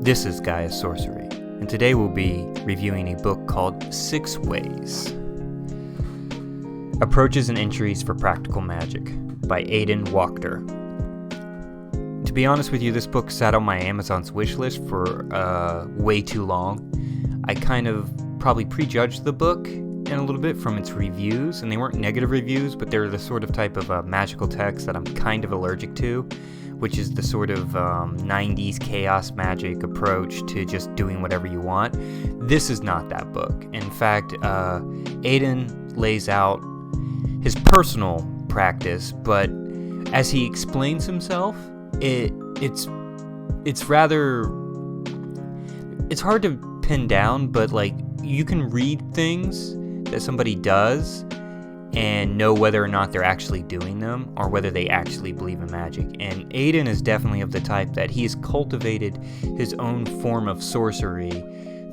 This is Gaia's Sorcery, and today we'll be reviewing a book called 6 Ways. Approaches and Entries for Practical Magic by Aidan Wachter. To be honest with you, this book sat on my Amazon's wishlist for way too long. I kind of probably prejudged the book in a little bit from its reviews, and they weren't negative reviews, but they're the sort of type of magical text that I'm kind of allergic to, which is the sort of 90s chaos magic approach to just doing whatever you want. This is not that book. In fact, Aidan lays out his personal practice, but as he explains himself, it's hard to pin down, but like you can read things that somebody does and know whether or not they're actually doing them or whether they actually believe in magic. And Aidan is definitely of the type that he has cultivated his own form of sorcery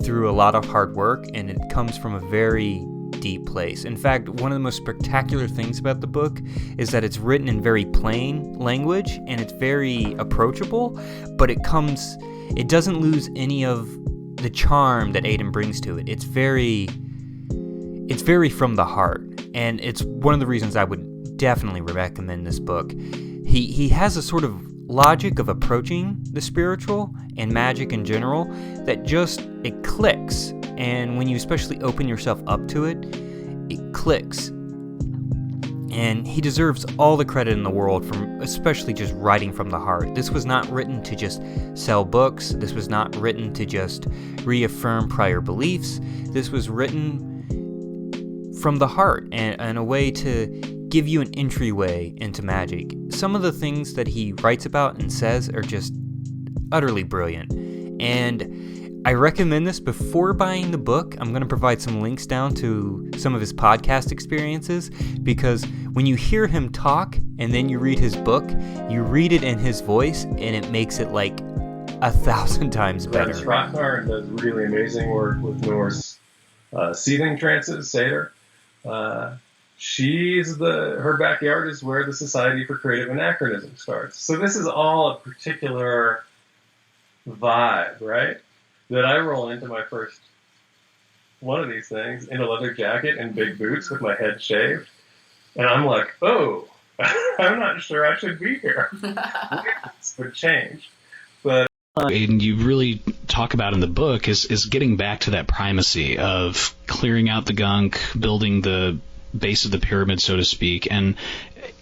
through a lot of hard work, and it comes from a very deep place. In fact, one of the most spectacular things about the book is that it's written in very plain language and it's very approachable, but it doesn't lose any of the charm that Aidan brings to it. It's very from the heart. And it's one of the reasons I would definitely recommend this book. He has a sort of logic of approaching the spiritual and magic in general that it clicks. And when you especially open yourself up to it, it clicks. And he deserves all the credit in the world from especially just writing from the heart. This was not written to just sell books. This was not written to just reaffirm prior beliefs. This was written from the heart and a way to give you an entryway into magic. Some of the things that he writes about and says are just utterly brilliant. And I recommend this before buying the book. I'm going to provide some links down to some of his podcast experiences, because when you hear him talk and then you read his book, you read it in his voice and it makes it like 1,000 times better. Wachter does really amazing work with Norse seething trances, Seder. Her backyard is where the Society for Creative Anachronism starts. So this is all a particular vibe, right? That I roll into my first one of these things in a leather jacket and big boots with my head shaved. And I'm like, oh, I'm not sure I should be here. This would change. But Aidan, you really talk about in the book is getting back to that primacy of clearing out the gunk, building the base of the pyramid, so to speak. And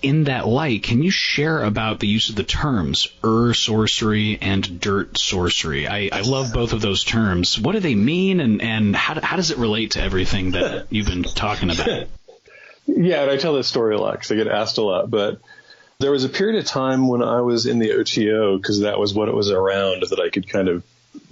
in that light, can you share about the use of the terms sorcery and dirt sorcery? I love both of those terms. What do they mean, and how does it relate to everything that you've been talking about? Yeah, and I tell this story a lot because I get asked a lot, but there was a period of time when I was in the OTO, because that was what it was around that I could kind of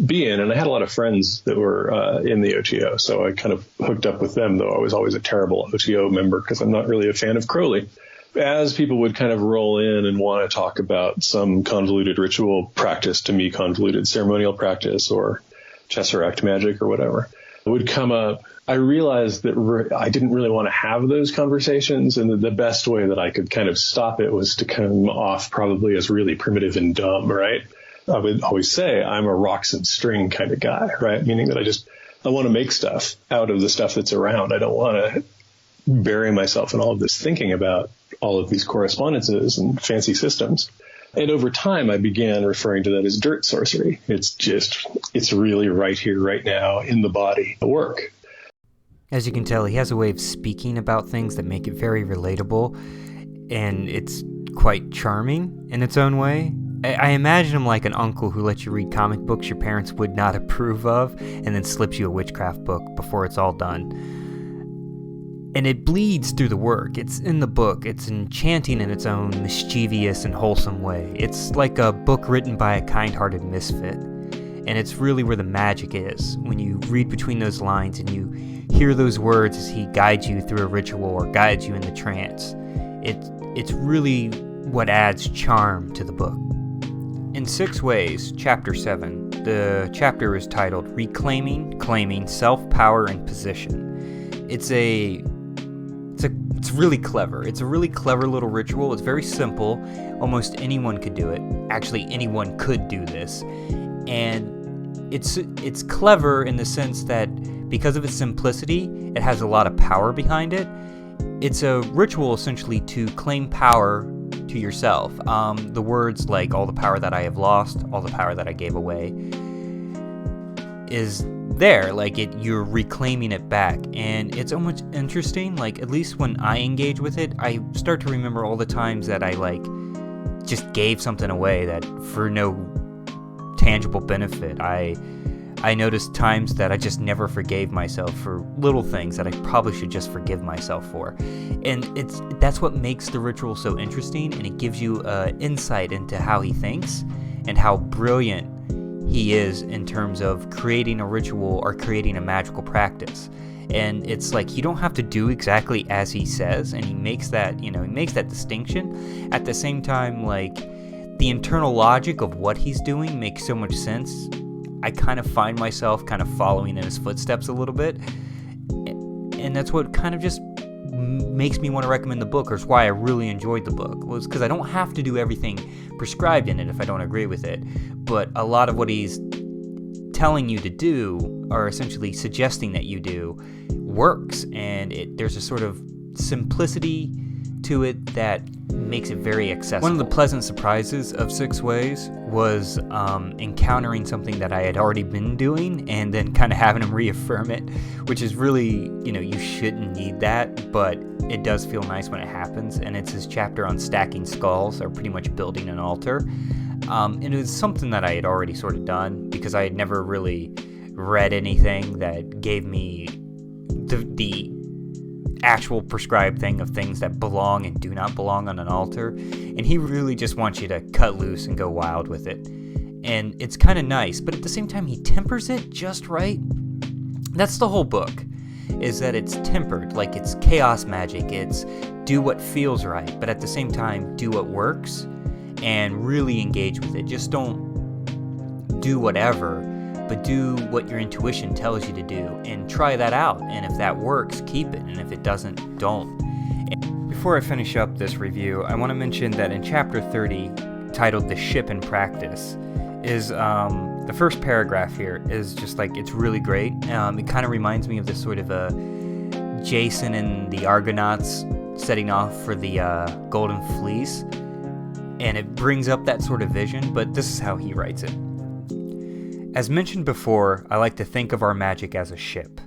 be in. And I had a lot of friends that were in the OTO, so I kind of hooked up with them, though I was always a terrible OTO member because I'm not really a fan of Crowley. As people would kind of roll in and want to talk about some convoluted ritual practice, to me, convoluted ceremonial practice or Tesseract magic or whatever, would come up, I realized that I didn't really want to have those conversations, and the best way that I could kind of stop it was to come off probably as really primitive and dumb, right? I would always say I'm a rocks and string kind of guy, right? Meaning that I want to make stuff out of the stuff that's around. I don't want to bury myself in all of this thinking about all of these correspondences and fancy systems. And over time, I began referring to that as dirt sorcery. It's really right here, right now, in the body, the work. As you can tell, he has a way of speaking about things that make it very relatable, and it's quite charming in its own way. I imagine him like an uncle who lets you read comic books your parents would not approve of, and then slips you a witchcraft book before it's all done. And it bleeds through the work. It's in the book. It's enchanting in its own mischievous and wholesome way. It's like a book written by a kind-hearted misfit. And it's really where the magic is, when you read between those lines and you hear those words as he guides you through a ritual or guides you in the trance. It's really what adds charm to the book. In 6 Ways, Chapter 7, the chapter is titled Reclaiming, Claiming Self-Power and Position. It's really clever. It's a really clever little ritual. It's very simple. Almost anyone could do it. Actually, anyone could do this. And it's clever in the sense that because of its simplicity, it has a lot of power behind it. It's a ritual essentially to claim power to yourself. The words like all the power that I have lost, all the power that I gave away is there, like you're reclaiming it back. And it's almost interesting, like at least when I engage with it, I start to remember all the times that I like just gave something away that for no tangible benefit. I noticed times that I just never forgave myself for little things that I probably should just forgive myself for. And that's what makes the ritual so interesting, and it gives you insight into how he thinks and how brilliant he is in terms of creating a ritual or creating a magical practice. And it's like you don't have to do exactly as he says, and he makes that distinction. At the same time, like the internal logic of what he's doing makes so much sense. I kind of find myself kind of following in his footsteps a little bit, and that's what kind of just makes me want to recommend the book, or is why I really enjoyed the book, was because I don't have to do everything prescribed in it if I don't agree with it, but a lot of what he's telling you to do, or essentially suggesting that you do, works, and there's a sort of simplicity to it that makes it very accessible. One of the pleasant surprises of 6 Ways was encountering something that I had already been doing and then kind of having him reaffirm it, which is really, you shouldn't need that, but it does feel nice when it happens. And it's his chapter on stacking skulls, or pretty much building an altar. And it was something that I had already sort of done because I had never really read anything that gave me the actual prescribed thing of things that belong and do not belong on an altar. And he really just wants you to cut loose and go wild with it. And it's kind of nice, but at the same time, he tempers it just right. That's the whole book, is that it's tempered. Like, it's chaos magic. It's do what feels right, but at the same time, do what works and really engage with it. Just don't do whatever, but do what your intuition tells you to do and try that out. And if that works, keep it. And if it doesn't, don't. Before I finish up this review, I want to mention that in chapter 30, titled The Ship in Practice, is the first paragraph here is just like, it's really great. It kind of reminds me of this sort of Jason and the Argonauts setting off for the Golden Fleece. And it brings up that sort of vision, but this is how he writes it. As mentioned before, I like to think of our magic as a ship.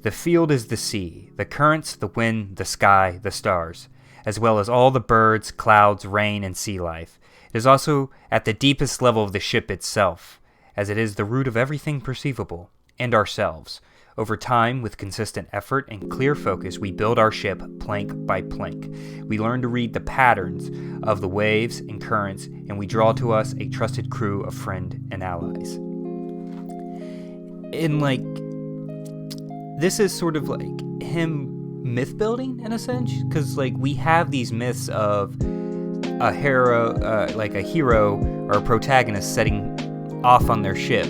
The field is the sea, the currents, the wind, the sky, the stars, as well as all the birds, clouds, rain, and sea life. It is also at the deepest level of the ship itself, as it is the root of everything perceivable, and ourselves. Over time, with consistent effort and clear focus, we build our ship plank by plank. We learn to read the patterns of the waves and currents, and we draw to us a trusted crew of friends and allies. And this is sort of like him myth building in a sense, because we have these myths of a hero, or a protagonist setting off on their ship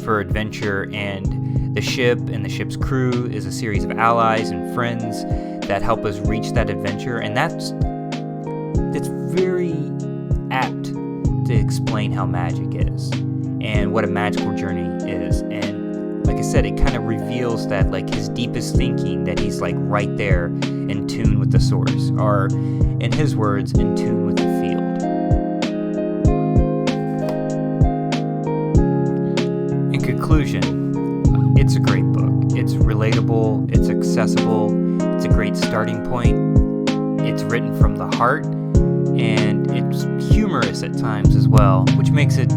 for adventure, and the ship and the ship's crew is a series of allies and friends that help us reach that adventure, and that's very apt to explain how magic is and what a magical journey is. And like I said, it kind of reveals that his deepest thinking, that he's right there in tune with the source, or in his words, in tune with the field. In conclusion, it's a great book. It's relatable, it's accessible, it's a great starting point, it's written from the heart, and it's humorous humorous at times as well, which makes it's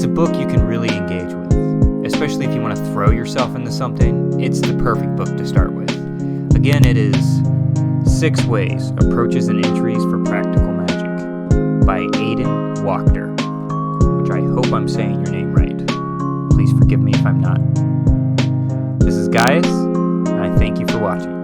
a book you can really engage with. Especially if you want to throw yourself into something, it's the perfect book to start with. Again, it is 6 Ways, Approaches and Entries for Practical Magic by Aidan Wachter, which I hope I'm saying your name right. Please forgive me if I'm not. This is Gaius, and I thank you for watching.